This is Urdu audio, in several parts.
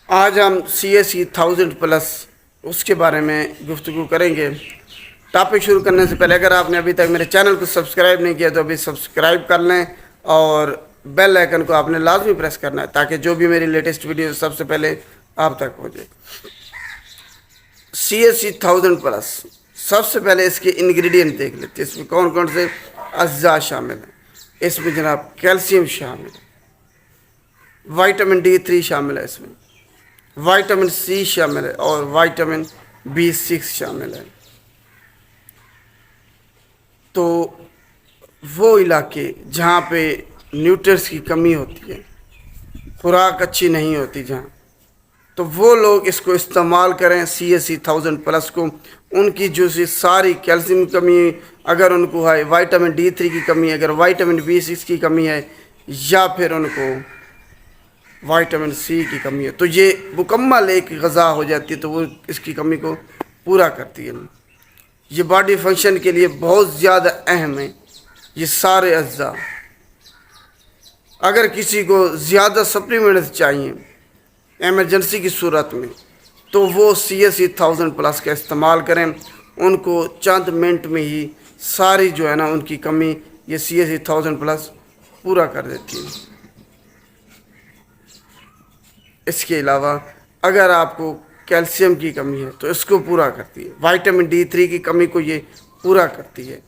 آج ہم CAC 1000+ اس کے بارے میں گفتگو کریں گے۔ ٹاپک شروع کرنے سے پہلے اگر آپ نے ابھی تک میرے چینل کو سبسکرائب نہیں کیا تو ابھی سبسکرائب کر لیں اور بیل آئیکن کو آپ نے لازمی پریس کرنا ہے تاکہ جو بھی میری لیٹسٹ ویڈیو سب سے پہلے آپ تک پہنچے۔ CAC 1000+، سب سے پہلے اس کے انگریڈینٹ دیکھ لیتے ہیں، اس میں کون کون سے اجزاء شامل ہیں۔ اس میں جناب کیلشیم شامل ہے، وائٹامن D3 شامل ہے، اس میں وائٹامن C شامل ہے اور وائٹامن B6 شامل ہے۔ تو وہ علاقے جہاں پہ نیوٹرنٹس کی کمی ہوتی ہے، خوراک اچھی نہیں ہوتی جہاں، تو وہ لوگ اس کو استعمال کریں CAC 1000+ کو۔ ان کی جو ساری کیلشیم کی کمی اگر ان کو ہے، وائٹامن D3 کی کمی ہے، اگر وائٹامن B6 کی کمی ہے، یا پھر ان کو وائٹامن C کی کمی ہے، تو یہ مکمل ایک غذا ہو جاتی ہے، تو وہ اس کی کمی کو پورا کرتی ہے۔ یہ باڈی فنکشن کے لیے بہت زیادہ اہم ہے یہ سارے اجزاء۔ اگر کسی کو زیادہ سپلیمنٹس چاہیے ایمرجنسی کی صورت میں تو وہ CAC 1000+ کا استعمال کریں، ان کو چند منٹ میں ہی ساری جو ہے نا ان کی کمی یہ CAC 1000+ پورا کر دیتی ہے۔ اس کے علاوہ اگر آپ کو کیلشیم کی کمی ہے تو اس کو پورا کرتی ہے، وائٹامن D3 کی کمی کو یہ پورا کرتی ہے،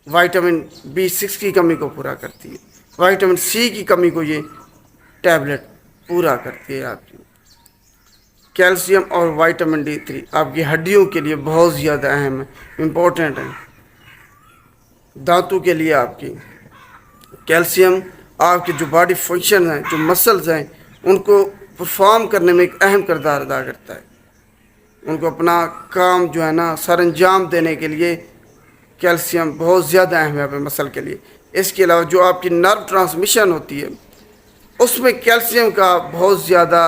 وائٹامن B6 کی کمی کو پورا کرتی ہے، وائٹامن C کی کمی کو یہ ٹیبلٹ پورا کرتی ہے۔ آپ کی کیلشیم اور وائٹامن D3 آپ کی ہڈیوں کے لیے بہت زیادہ اہم ہے، امپورٹنٹ ہے۔ دانتوں کے لیے آپ کی کیلشیم آپ کے جو باڈی فنکشن ہیں، جو مسلز ہیں، ان کو پرفارم کرنے میں ایک اہم کردار ادا کرتا ہے۔ ان کو اپنا کام جو ہے نا سر انجام دینے کے لیے کیلشیم بہت زیادہ اہم ہے اپنے مسل کے لیے۔ اس کے علاوہ جو آپ کی نرو ٹرانسمیشن ہوتی ہے اس میں کیلشیم کا بہت زیادہ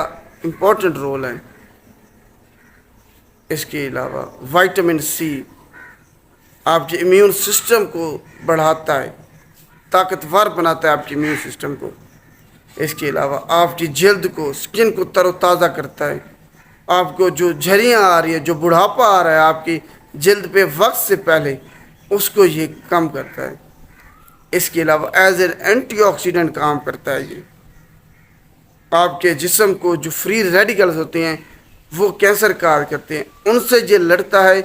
امپورٹنٹ رول ہے۔ اس کے علاوہ وائٹامن C آپ کے امیون سسٹم کو بڑھاتا ہے، طاقتور بناتا ہے آپ کے امیون سسٹم کو۔ اس کے علاوہ آپ کی جلد کو، سکن کو تر و تازہ کرتا ہے۔ آپ کو جو جھریاں آ رہی ہے، جو بڑھاپا آ رہا ہے آپ کی جلد پہ وقت سے پہلے، اس کو یہ کم کرتا ہے۔ اس کے علاوہ ایز اے اینٹی آکسیڈنٹ کام کرتا ہے یہ۔ آپ کے جسم کو جو فری ریڈیکلز ہوتے ہیں وہ کینسر کار کرتے ہیں، ان سے یہ لڑتا ہے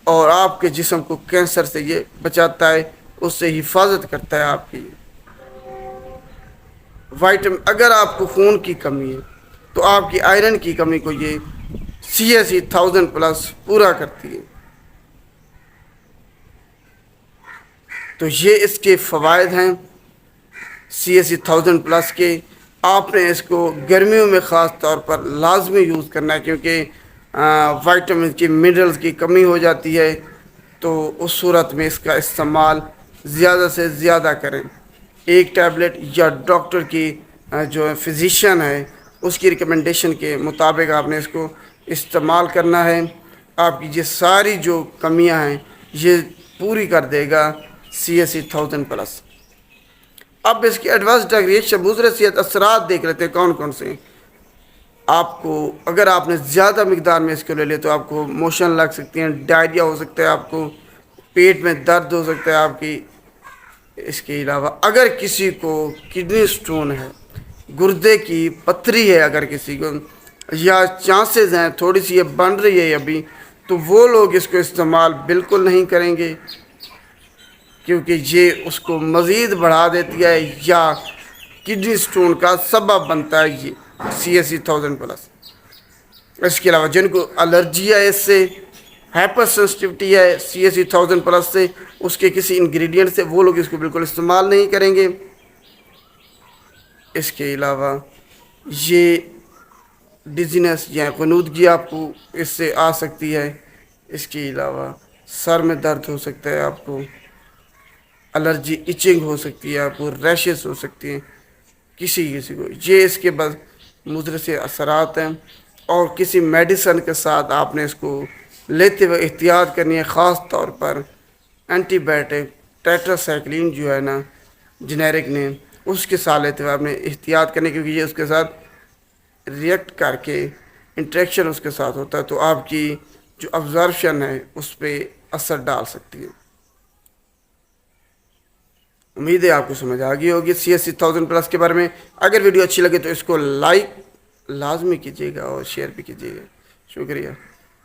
اور آپ کے جسم کو کینسر سے یہ بچاتا ہے، اس سے حفاظت کرتا ہے آپ کی۔ وائٹامن اگر آپ کو خون کی کمی ہے تو آپ کی آئرن کی کمی کو یہ CAC 1000+ پورا کرتی ہے۔ تو یہ اس کے فوائد ہیں CAC 1000+ کے۔ آپ نے اس کو گرمیوں میں خاص طور پر لازمی یوز کرنا ہے، کیونکہ وائٹامن کی منرلز کی کمی ہو جاتی ہے، تو اس صورت میں اس کا استعمال زیادہ سے زیادہ کریں۔ ایک ٹیبلٹ یا ڈاکٹر کی جو فزیشین ہے اس کی ریکمنڈیشن کے مطابق آپ نے اس کو استعمال کرنا ہے۔ آپ کی یہ ساری جو کمیاں ہیں یہ پوری کر دے گا CAC 1000+۔ اب اس کی ایڈوانس ڈائریشن مضر صحت اثرات دیکھ لیتے ہیں کون کون سے۔ آپ کو اگر آپ نے زیادہ مقدار میں اس کو لے لے تو آپ کو موشن لگ سکتی ہیں، ڈائریا ہو سکتا ہے، آپ کو پیٹ میں درد ہو سکتا ہے آپ کی۔ اس کے علاوہ اگر کسی کو کڈنی سٹون ہے، گردے کی پتھری ہے، اگر کسی کو یا چانسز ہیں تھوڑی سی یہ بن رہی ہے ابھی، تو وہ لوگ اس کو استعمال بالکل نہیں کریں گے، کیونکہ یہ اس کو مزید بڑھا دیتی ہے یا کڈنی سٹون کا سبب بنتا ہے یہ CAC 1000+۔ اس کے علاوہ جن کو الرجی ہے، اس سے ہائپر سینسٹیوٹی ہے CAC 1000+ سے، اس کے کسی انگریڈینٹ سے، وہ لوگ اس کو بالکل استعمال نہیں کریں گے۔ اس کے علاوہ یہ ڈیزینس یا غنودگی آپ کو اس سے آ سکتی ہے۔ اس کے علاوہ سر میں درد ہو سکتا ہے، آپ کو الرجی ایچنگ ہو سکتی ہے، آپ کو ریشز ہو سکتی ہیں کسی کو۔ یہ اس کے بعد مضر سے اثرات ہیں، اور کسی میڈیسن کے ساتھ آپ نے اس کو لیتے ہوئے احتیاط کرنی ہے، خاص طور پر اینٹی بائیوٹک ٹیٹراسائکلین جو ہے نا جنیرک نیم، اس کے ساتھ لیتے ہوئے آپ نے احتیاط کرنی، کیونکہ یہ اس کے ساتھ ریئیکٹ کر کے انٹریکشن اس کے ساتھ ہوتا ہے تو آپ کی جو ابزارپشن ہے اس پہ اثر ڈال سکتی ہے۔ امید ہے آپ کو سمجھ آ گئی ہوگی CSE 1000+ کے بارے میں۔ اگر ویڈیو اچھی لگے تو اس کو لائک لازمی کیجیے گا اور شیئر بھی کیجیے گا۔ شکریہ۔